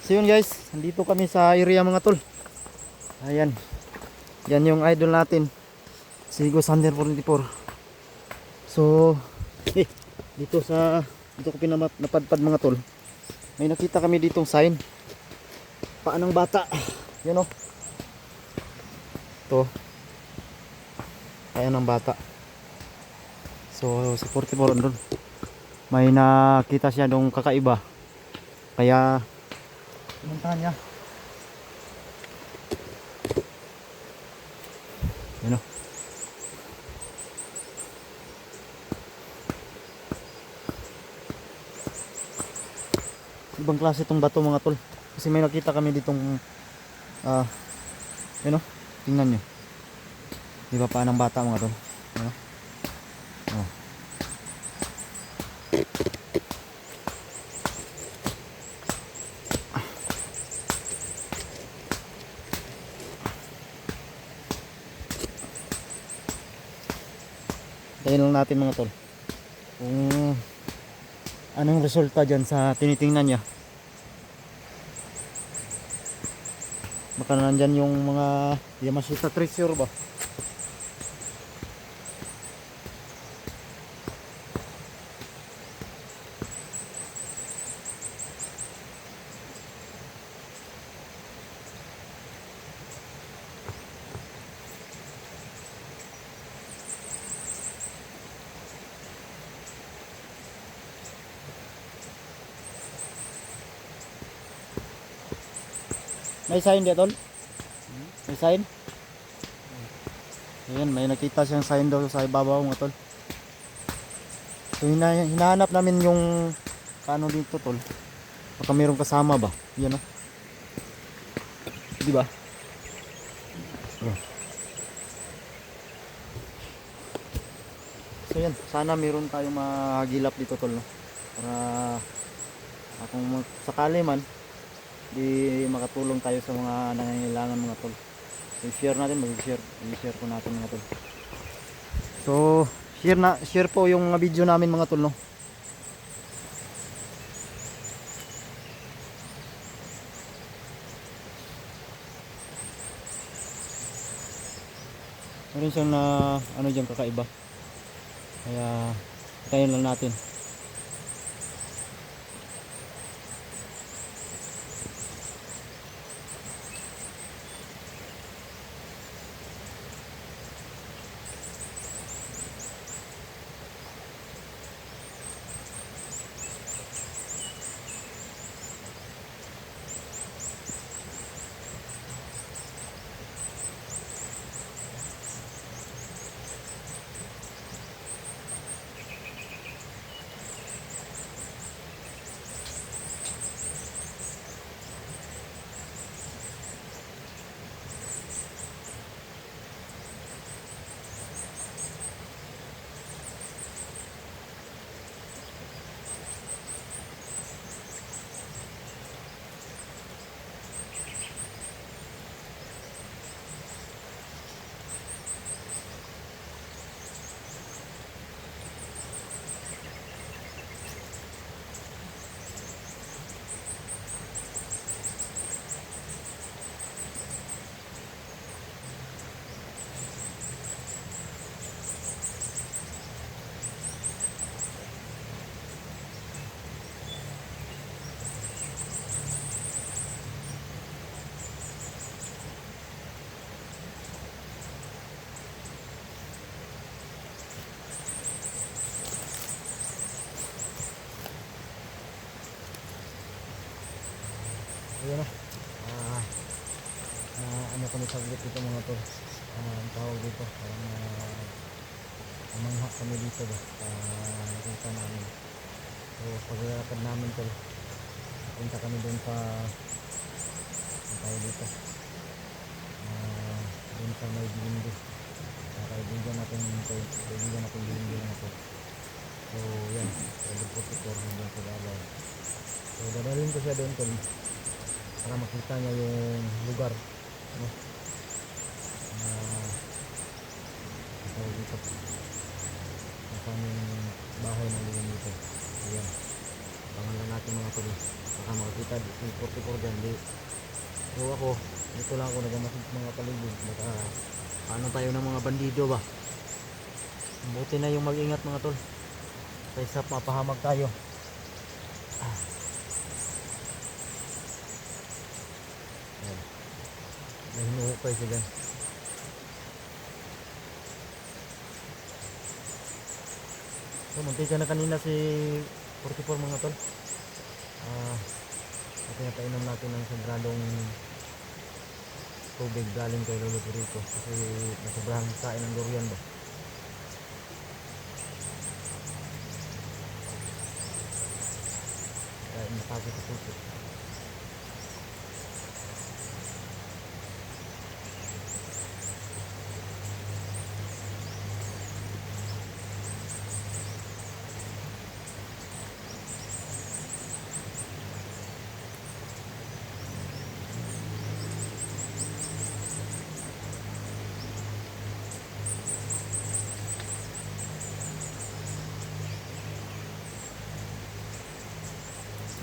So yun guys, nandito kami sa area mga tol. Ayan. Yan yung idol natin. Si Ghost Hunter 44. So, dito ko napadpad mga tol. May nakita kami ditong sign. Paa ng bata. Yan o. Ito. Paa ng bata. So, si 44 andun. May nakita siya nung kakaiba. Kaya pinuntahan niya. Yan o. Ibang klase itong bato mga tol. Kasi may nakita kami ditong yan o. Tingnan nyo. Di ba pa ng bata mga tol? Yan o. Oh. Tayin lang natin mga tol kung anong resulta dyan sa tinitingnan niya. Baka nandyan yung mga Yamashita treasure ba. May sign dito tol? May sign? Ayan, may nakita siyang sign daw sa ibabaw mga tol. So hinahanap namin yung paano dito tol. Baka mayroong kasama ba? Yan o. Di ba? Oh. So yan, sana mayroon tayong mahagilap dito tol no? Para kung sakali man di makatulong tayo sa mga nangangailangan mga tol. So share natin, mag-share po natin mga tol. So share po yung mga video namin mga tol no. Meron siyang na ano diyan kakaiba. Kaya tayo lang natin. Ayan o. Ano kami saglit dito mga tol. Ang tawag dito. Umangha kami dito ba. Nakita namin. So paglalakad namin tol. Punta kami dun sa ang tawag dito. Dun sa may Bilindi. Kaibigan natin Bilindi na to. So yan. Pwede po ito hanggang sa Davao. So dadalhin ko siya doon tol. Para makita niya yung lugar no? Dito ang bahay ng dito. Ayan, pangalan natin mga tuloy. baka makakita si 44 dyan. So ako, dito lang ako nagamasid sa mga paligid. Baka paano tayo ng mga bandido ba? Buti na yung mag-ingat mga tol. Kaysa mapahamag tayo. Ayan. May hinuhukay siya dyan. So, muntika na kanina si 44 mga tol. Pinapainom natin ng sagradong tubig galing kay Lolo Purito kasi nasobrahan kain ng durian ba. Kaya napagod sa puso.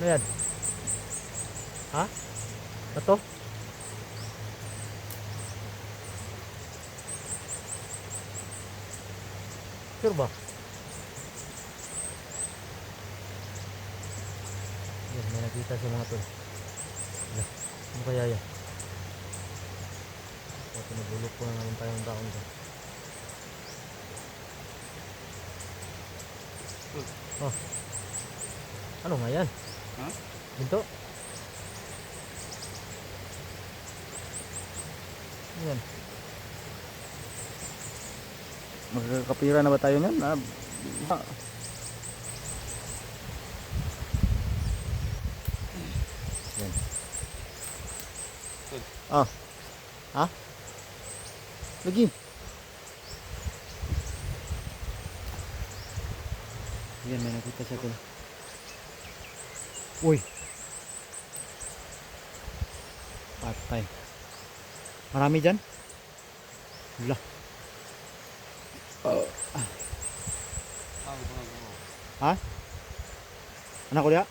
Ano yan? Ha? Bato? Sure ba? Yan, may nakita sa mga tol. Ano kaya yan? O, pinagulok ko na naman tayong taon ko. Oh. Ano nga yan? Ha? Ginto? Yan. Magkakapira na ba tayo niyan? Yan. Ah. Ha? Lagi. Yan, may nakita siya tol. Uy. Patay. Marami dyan? Wala. Ha? Anak ko dia?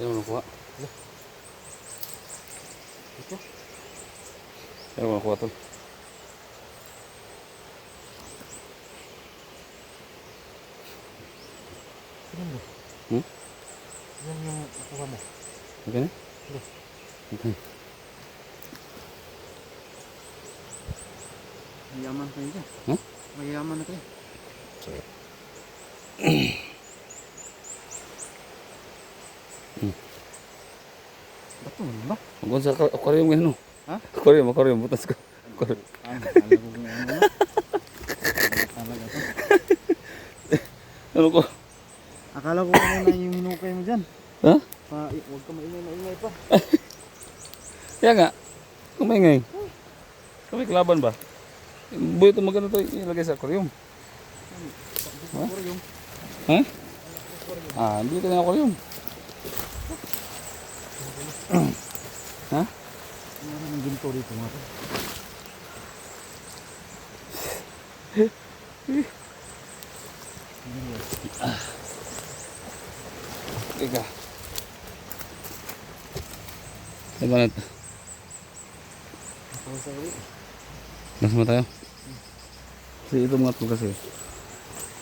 Ano nakuha? Ito? Ano nakuha tol? Yan mo. Yan yung nakuha mo. Okay na? Yes. Okay. Mayaman kayo dyan. Huh? Mayaman na kayo. Bato mo ba? Magkon sa aquarium ngayon no? Ha? Aquarium, butas ko. Aquarium. Akala ko kung ano na. Talaga to. Ano ko? Akala ko ano na yung hinukay mo dyan. Ha? Huwag ka maingay pa. Kaya nga. Kumaingay. Kami kalaban ba? Boy ito maganda to ilagay sa aquarium. Ha? Ha? Hindi ito ng aquarium. Ha? Meron ng ginto dito mga to. Teka. Ano na ito? Mas mo tayo? Kasi ito mga tulo kasi.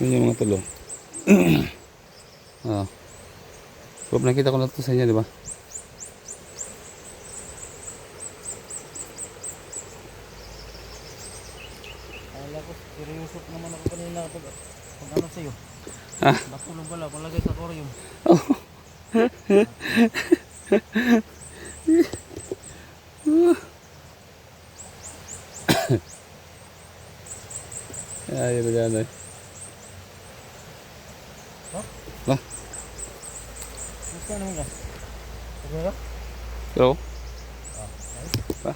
Yun yung mga tulo. So, nakita ko na ito sa inyo, di ba? Akala ko, seryoso naman ako kanina pag ano sa'yo. Ha? Natulog pala, palagay sa aquarium. Ayun na dyan eh. Ha? Ito naman ka. Okay ka? So, pa.